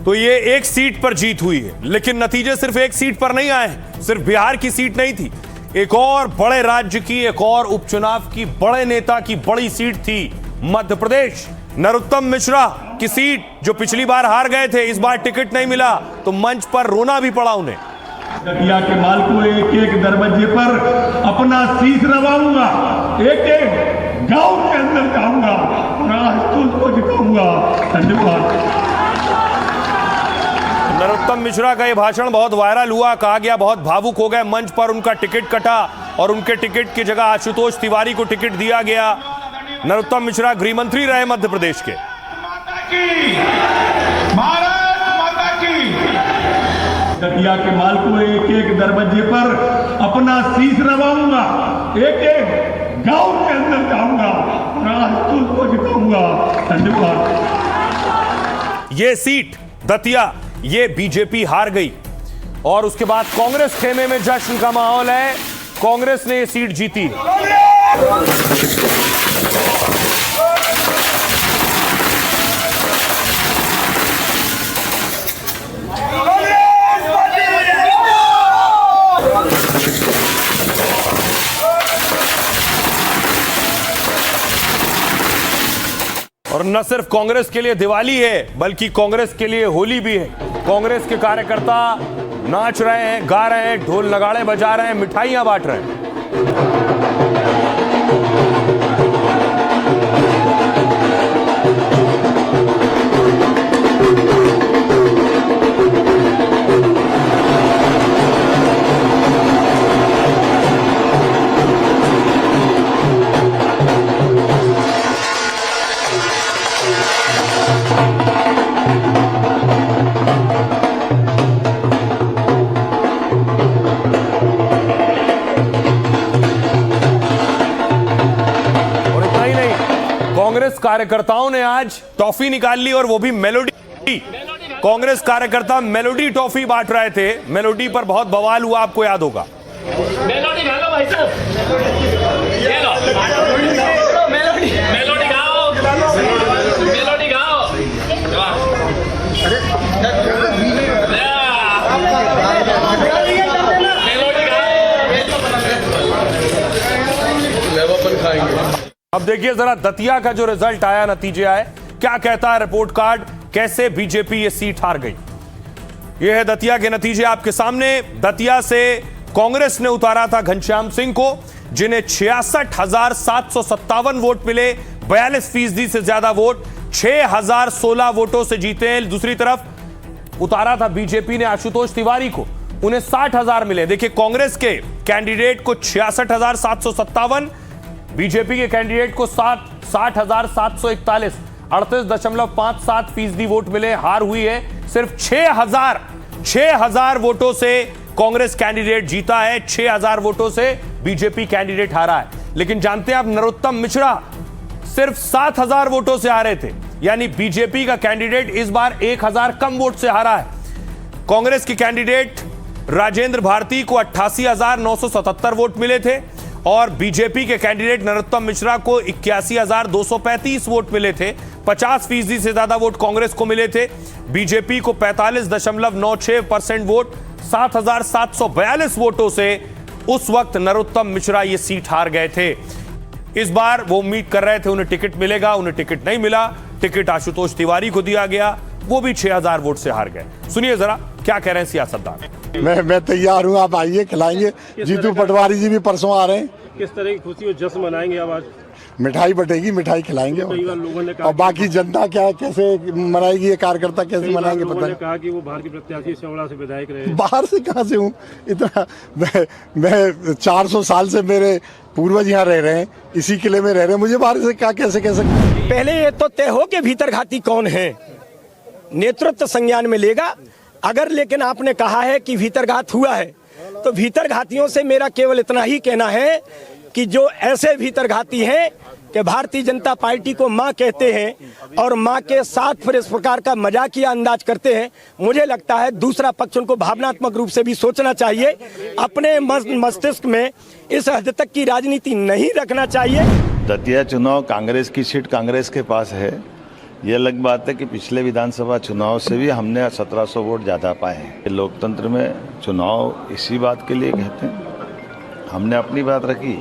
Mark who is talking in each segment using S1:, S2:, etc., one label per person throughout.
S1: तो ये एक सीट पर जीत हुई है, लेकिन नतीजे सिर्फ एक सीट पर नहीं आए हैं। सिर्फ बिहार की सीट नहीं थी, एक और बड़े राज्य की, एक और उपचुनाव की, बड़े नेता की बड़ी सीट थी मध्य प्रदेश। नरोत्तम मिश्रा की सीट, जो पिछली बार हार गए थे, इस बार टिकट नहीं मिला तो मंच पर रोना भी पड़ा उन्हें।
S2: दतिया के माल को एक एक दरवाजे पर अपना शीश नवाऊंगा, एक एक गांव के अंदर जाऊंगा और आज को जिताऊंगा। धन्यवाद।
S1: नरोत्तम मिश्रा का यह भाषण बहुत वायरल हुआ, कहा गया बहुत भावुक हो गए। मंच पर उनका टिकट कटा और उनके टिकट की जगह आशुतोष तिवारी को टिकट दिया गया। नरोत्तम मिश्रा गृह मंत्री रहे मध्य प्रदेश के।
S2: भारत माता की। दतिया के माल को एक एक दरवाजे पर अपना शीश नवाऊंगा, एक एक गांव के अंदर जाऊंगा और आज को जिताऊंगा। धन्यवाद।
S1: ये सीट दतिया, ये बीजेपी हार गई और उसके बाद कांग्रेस खेमे में जश्न का माहौल है। कांग्रेस ने ये सीट जीती। और न सिर्फ कांग्रेस के लिए दिवाली है, बल्कि कांग्रेस के लिए होली भी है। कांग्रेस के कार्यकर्ता नाच रहे हैं, गा रहे हैं, ढोल नगाड़े बजा रहे हैं, मिठाइयां बांट रहे हैं। कांग्रेस कार्यकर्ताओं ने आज टॉफी निकाल ली और वो भी मेलोडी। कांग्रेस कार्यकर्ता मेलोडी टॉफी बांट रहे थे। मेलोडी पर बहुत बवाल हुआ, आपको याद होगा।
S3: मेलोडी खा लो भाई साहब, ये लो मेलोडी, मेलोडी खाओ, मेलोडी खाओ।
S1: अब देखिए जरा दतिया का जो रिजल्ट आया, नतीजे आए, क्या कहता है रिपोर्ट कार्ड, कैसे बीजेपी ये सीट हार गई। ये है दतिया के नतीजे आपके सामने। दतिया से कांग्रेस ने उतारा था घनश्याम सिंह को, जिन्हें 66,757 वोट मिले, 42% से ज्यादा वोट, 6,016 वोटों से जीते। दूसरी तरफ उतारा था बीजेपी ने आशुतोष तिवारी को, उन्हें 60,000 मिले। देखिए कांग्रेस के कैंडिडेट को 66,757, बीजेपी के कैंडिडेट को 60,741, 38.57% वोट मिले। हार हुई है सिर्फ 6,000 वोटों से कांग्रेस कैंडिडेट जीता है, 6,000 वोटों से बीजेपी कैंडिडेट हारा है। लेकिन जानते हैं आप, नरोत्तम मिश्रा सिर्फ 7,000 वोटों से हारे थे, यानी बीजेपी का कैंडिडेट इस बार 1,000 कम वोट से हारा है। कांग्रेस के कैंडिडेट राजेंद्र भारती को 88,977 वोट मिले थे और बीजेपी के कैंडिडेट नरोत्तम मिश्रा को 81,235 वोट मिले थे। 50% से ज्यादा वोट कांग्रेस को मिले थे। बीजेपी को 45.96% वोट, 7,742 वोटों से उस वक्त नरोत्तम मिश्रा ये सीट हार गए थे। इस बार वो उम्मीद कर रहे थे उन्हें टिकट मिलेगा, उन्हें टिकट नहीं मिला। टिकट आशुतोष तिवारी को दिया गया, वो भी 6,000 वोट से हार गए। सुनिए जरा क्या कह रहे हैं सियासतदान।
S4: मैं तैयार हूँ, आप आइए, खिलाएंगे। जीतू पटवारी जी भी परसों आ रहे हैं।
S5: किस तरह की खुशी और जश्न मनाएंगे आप आज?
S4: मिठाई बटेगी, मिठाई खिलाएंगे। और बाकी जनता क्या कैसे मनाएगी, ये कार्यकर्ता कैसे मनाएंगे पता नहीं।
S5: कहा कि वो बाहर के प्रत्याशी सेवड़ा से विधायक रहे।
S4: बाहर से कहाँ से हूँ इतना, मैं 400 साल से मेरे पूर्वज यहाँ रह रहे हैं, इसी किले में रह रहे हैं, मुझे बाहर से क्या कैसे कह सकते।
S6: पहले ये तो तय हो कि भीतरघाती कौन है, नेतृत्व संज्ञान में लेगा। अगर लेकिन आपने कहा है कि भीतरघात हुआ है, तो भीतरघातियों से मेरा केवल इतना ही कहना है कि जो ऐसे भीतरघाती हैं कि भारतीय जनता पार्टी को मां कहते हैं और मां के साथ फिर इस प्रकार का मजाकिया अंदाज करते हैं, मुझे लगता है दूसरा पक्ष उनको भावनात्मक रूप से भी सोचना चाहिए। अपने मस्तिष्क में इस हद तक की राजनीति नहीं रखना चाहिए।
S7: दतिया चुनाव कांग्रेस की सीट कांग्रेस के पास है, ये अलग बात है कि पिछले विधानसभा चुनाव से भी हमने 1700 वोट ज़्यादा पाए हैं। लोकतंत्र में चुनाव इसी बात के लिए कहते हैं। हमने अपनी बात रखी,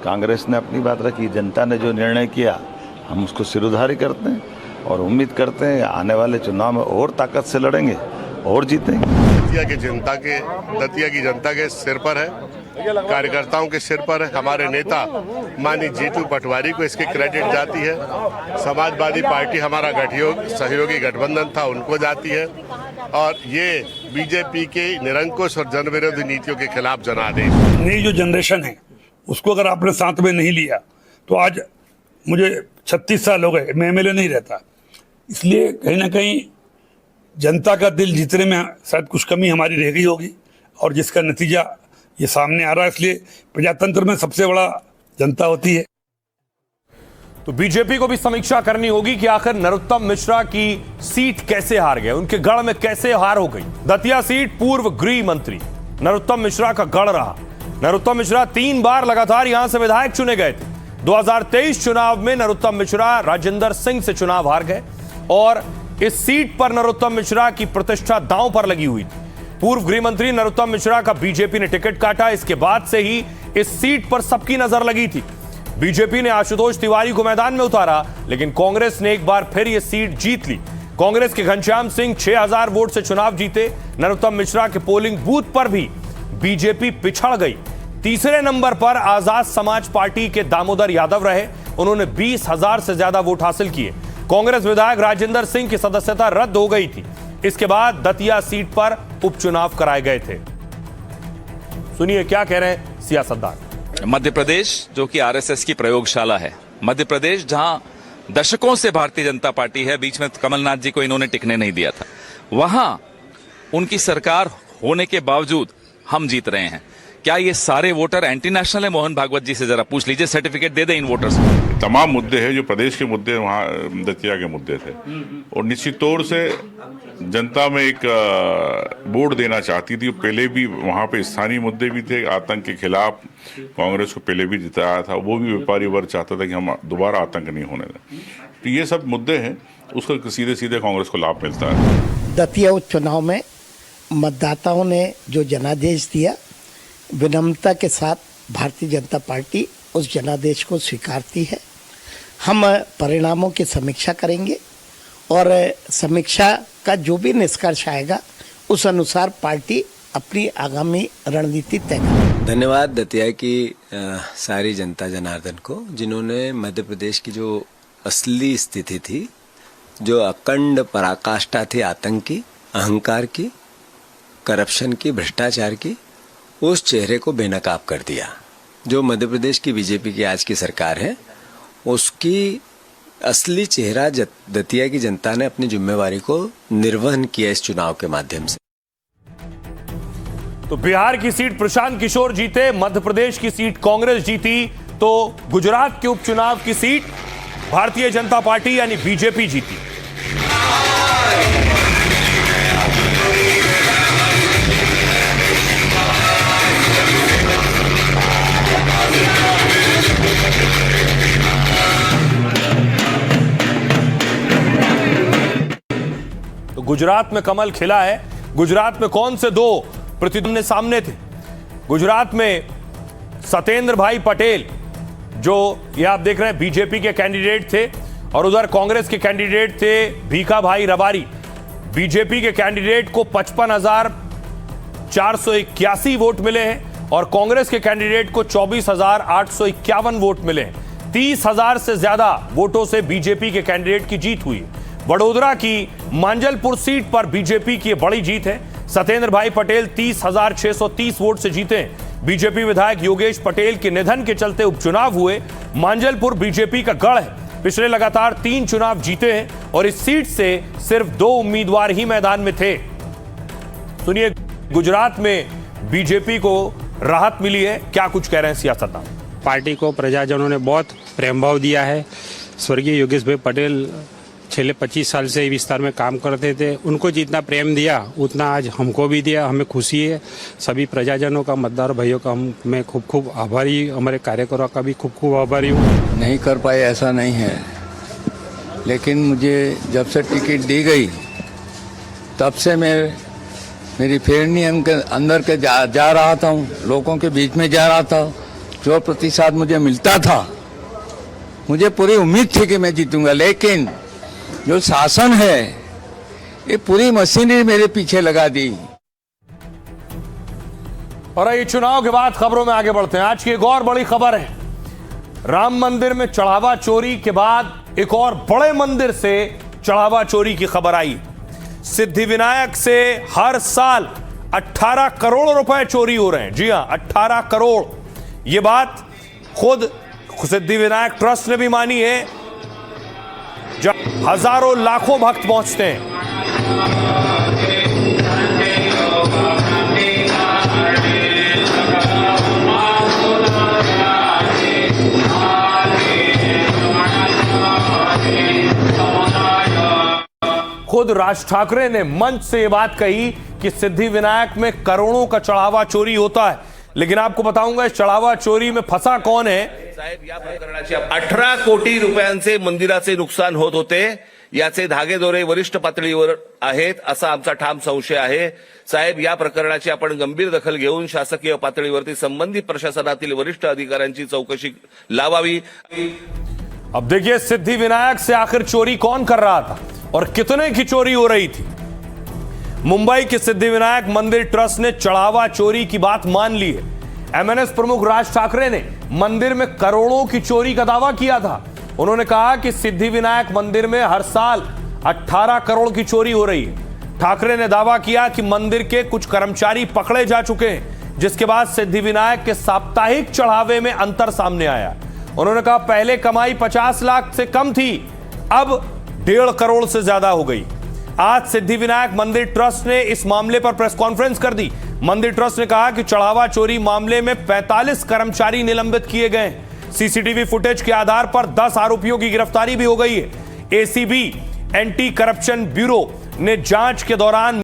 S7: कांग्रेस ने अपनी बात रखी, जनता ने जो निर्णय किया हम उसको सिरोधारी करते हैं और उम्मीद करते हैं आने वाले चुनाव में और ताकत से लड़ेंगे और जीतेंगे।
S8: दतिया की जनता के सिर पर है, कार्यकर्ताओं के सिर पर है। हमारे नेता माननीय जीतू पटवारी को इसकी क्रेडिट जाती है। समाजवादी पार्टी हमारा सहयोगी गठबंधन था, उनको जाती है। और ये बीजेपी के निरंकुश और जनविरोधी नीतियों के खिलाफ जनादेश।
S2: नई जो जनरेशन है उसको अगर आपने साथ में नहीं लिया तो आज मुझे 36 साल हो गए, मैं एमएलए नहीं रहता। इसलिए कहीं ना कहीं जनता का दिल जीतने में शायद कुछ कमी हमारी रह गई होगी और जिसका नतीजा ये सामने आ रहा है। इसलिए प्रजातंत्र में सबसे बड़ा जनता होती है।
S1: तो बीजेपी को भी समीक्षा करनी होगी कि आखिर नरोत्तम मिश्रा की सीट कैसे हार गए, उनके गढ़ में कैसे हार हो गई। दतिया सीट पूर्व गृह मंत्री नरोत्तम मिश्रा का गढ़ रहा। नरोत्तम मिश्रा 3 बार लगातार यहां से विधायक चुने गए थे। 2023 चुनाव में नरोत्तम मिश्रा राजेंद्र सिंह से चुनाव हार गए और इस सीट पर नरोत्तम मिश्रा की प्रतिष्ठा दांव पर लगी हुई थी। पूर्व गृह मंत्री नरोत्तम मिश्रा का बीजेपी ने टिकट काटा। इसके बाद से ही इस सीट पर सबकी नजर लगी थी। बीजेपी ने आशुतोष तिवारी को मैदान में उतारा, लेकिन कांग्रेस ने एक बार फिर यह सीट जीत ली। कांग्रेस के घनश्याम सिंह 6000 वोट से चुनाव जीते। नरोत्तम मिश्रा के पोलिंग बूथ पर भी बीजेपी पिछड़ गई। तीसरे नंबर पर आजाद समाज पार्टी के दामोदर यादव रहे, उन्होंने 20,000 से ज्यादा वोट हासिल किए। कांग्रेस विधायक राजेंद्र सिंह की सदस्यता रद्द हो गई थी। इसके बाद दतिया सीट पर उपचुनाव कराए गए थे। सुनिए क्या कह रहे हैं सियासतदान।
S9: मध्य प्रदेश जो कि आरएसएस की प्रयोगशाला है, मध्य प्रदेश जहां दशकों से भारतीय जनता पार्टी है, बीच में कमलनाथ जी को इन्होंने टिकने नहीं दिया था, वहां उनकी सरकार होने के बावजूद हम जीत रहे हैं। क्या ये सारे वोटर एंटी नेशनल है? मोहन भागवत जी से जरा पूछ लीजिए, सर्टिफिकेट दे दें इन वोटर्स को।
S10: तमाम मुद्दे हैं जो प्रदेश के मुद्दे वहाँ दतिया के मुद्दे थे और निश्चित तौर से जनता में एक वोट देना चाहती थी। पहले भी वहाँ पे स्थानीय मुद्दे भी थे, आतंक के खिलाफ कांग्रेस को पहले भी जिताया था, वो भी व्यापारी वर्ग चाहता था कि हम दोबारा आतंक नहीं होने दें। तो ये सब मुद्दे हैं, उसको सीधे सीधे कांग्रेस को लाभ मिलता है।
S6: दतिया उपचुनाव में मतदाताओं ने जो जनादेश दिया, विनम्रता के साथ भारतीय जनता पार्टी उस जनादेश को स्वीकारती है। हम परिणामों की समीक्षा करेंगे और समीक्षा का जो भी निष्कर्ष आएगा उस अनुसार पार्टी अपनी आगामी रणनीति तय करेगी।
S11: धन्यवाद दतिया की सारी जनता जनार्दन को, जिन्होंने मध्य प्रदेश की जो असली स्थिति थी, जो अखंड पराकाष्ठा थी आतंक की, अहंकार की, करप्शन की, भ्रष्टाचार की, उस चेहरे को बेनकाब कर दिया। जो मध्य प्रदेश की बीजेपी की आज की सरकार है, उसकी असली चेहरा दतिया की जनता ने अपनी जिम्मेवारी को निर्वहन किया इस चुनाव के माध्यम से।
S1: तो बिहार की सीट प्रशांत किशोर जीते, मध्य प्रदेश की सीट कांग्रेस जीती, तो गुजरात के उपचुनाव की सीट भारतीय जनता पार्टी यानी बीजेपी जीती। तो गुजरात में कमल खिला है। गुजरात में कौन से 2 प्रतिद्वंदी सामने थे? गुजरात में सत्येंद्र भाई पटेल, जो ये आप देख रहे हैं बीजेपी के कैंडिडेट थे, और उधर कांग्रेस के कैंडिडेट थे भीखा भाई रबारी। बीजेपी के कैंडिडेट को 55,481 वोट मिले हैं और कांग्रेस के कैंडिडेट को 24,851 वोट मिले हैं। 30,000 से ज्यादा वोटों से बीजेपी के कैंडिडेट की जीत हुई। वडोदरा की मांजलपुर सीट पर बीजेपी की बड़ी जीत है। सत्येंद्र भाई पटेल 30,630 वोट से जीते। बीजेपी विधायक योगेश पटेल के निधन के चलते उपचुनाव हुए। मांजलपुर बीजेपी का गढ़ है, पिछले लगातार 3 चुनाव जीते हैं और इस सीट से सिर्फ 2 उम्मीदवार ही मैदान में थे। सुनिए गुजरात में बीजेपी को राहत मिली है, क्या कुछ कह रहे हैं सियासतदान।
S5: पार्टी को प्रजाजनों ने बहुत प्रेम भाव दिया है। स्वर्गीय योगेश भाई पटेल पिछले 25 साल से विस्तार में काम करते थे, उनको जितना प्रेम दिया उतना आज हमको भी दिया। हमें खुशी है। सभी प्रजाजनों का, मतदार भाइयों का मैं खूब खूब आभारी, हमारे कार्यकर्ताओं का भी खूब खूब आभारी हूँ।
S11: नहीं कर पाए ऐसा नहीं है,
S12: लेकिन मुझे जब से टिकट दी गई तब से मैं मेरी फेरनी के अंदर के जा रहा था, लोगों के बीच में जा रहा था। जो प्रतिशत मुझे मिलता था, मुझे पूरी उम्मीद थी कि मैं जीतूंगा, लेकिन जो शासन है ये पूरी मशीनरी मेरे पीछे लगा दी।
S1: और ये चुनाव के बाद खबरों में आगे बढ़ते हैं। आज की एक और बड़ी खबर है, राम मंदिर में चढ़ावा चोरी के बाद एक और बड़े मंदिर से चढ़ावा चोरी की खबर आई। सिद्धिविनायक से हर साल 18 करोड़ रुपए चोरी हो रहे हैं। जी हां, 18 करोड़। यह बात खुद सिद्धिविनायक ट्रस्ट ने भी मानी है, जब हजारों लाखों भक्त पहुंचते हैं। खुद राज ठाकरे ने मंच से यह बात कही कि सिद्धिविनायक में करोड़ों का चढ़ावा चोरी होता है। लेकिन आपको बताऊंगा इस चढ़ावा चोरी में फंसा कौन है।
S3: साहेब, या प्रकरणाची 18 कोटी रुपयांचे मंदिराचे नुकसान होत होते, याचे धागेदोरे वरिष्ठ पातळीवर आहेत असा आमचा ठाम संशय आहे। साहेब, या प्रकरणाची आपण गंभीर दखल घेऊन शासकीय पातळीवरती संबंधित प्रशासनातील वरिष्ठ अधिकाऱ्यांची चौकशी लावावी।
S1: अब देखिए सिद्धिविनायक से आखिर चोरी कौन कर रहा था और कितने की चोरी हो रही थी। मुंबई के सिद्धिविनायक मंदिर ट्रस्ट ने चढ़ावा चोरी की बात मान ली है। एमएनएस प्रमुख राज ठाकरे ने मंदिर में करोड़ों की चोरी का दावा किया था। उन्होंने कहा कि सिद्धिविनायक मंदिर में हर साल 18 करोड़ की चोरी हो रही है। ठाकरे ने दावा किया कि मंदिर के कुछ कर्मचारी पकड़े जा चुके हैं, जिसके बाद सिद्धिविनायक के साप्ताहिक चढ़ावे में अंतर सामने आया। उन्होंने कहा पहले कमाई 50 लाख से कम थी, अब 1.5 करोड़ से ज्यादा हो गई। आज सिद्धिविनायक मंदिर ट्रस्ट ने इस मामले पर प्रेस कॉन्फ्रेंस कर दी। मंदिर ट्रस्ट ने कहा कि चढ़ावा चोरी मामले में 45 कर्मचारी निलंबित किए गए। सीसीटीवी फुटेज के आधार पर 10 आरोपियों की गिरफ्तारी भी हो गई है। एसीबी एंटी करप्शन ब्यूरो ने जांच के दौरान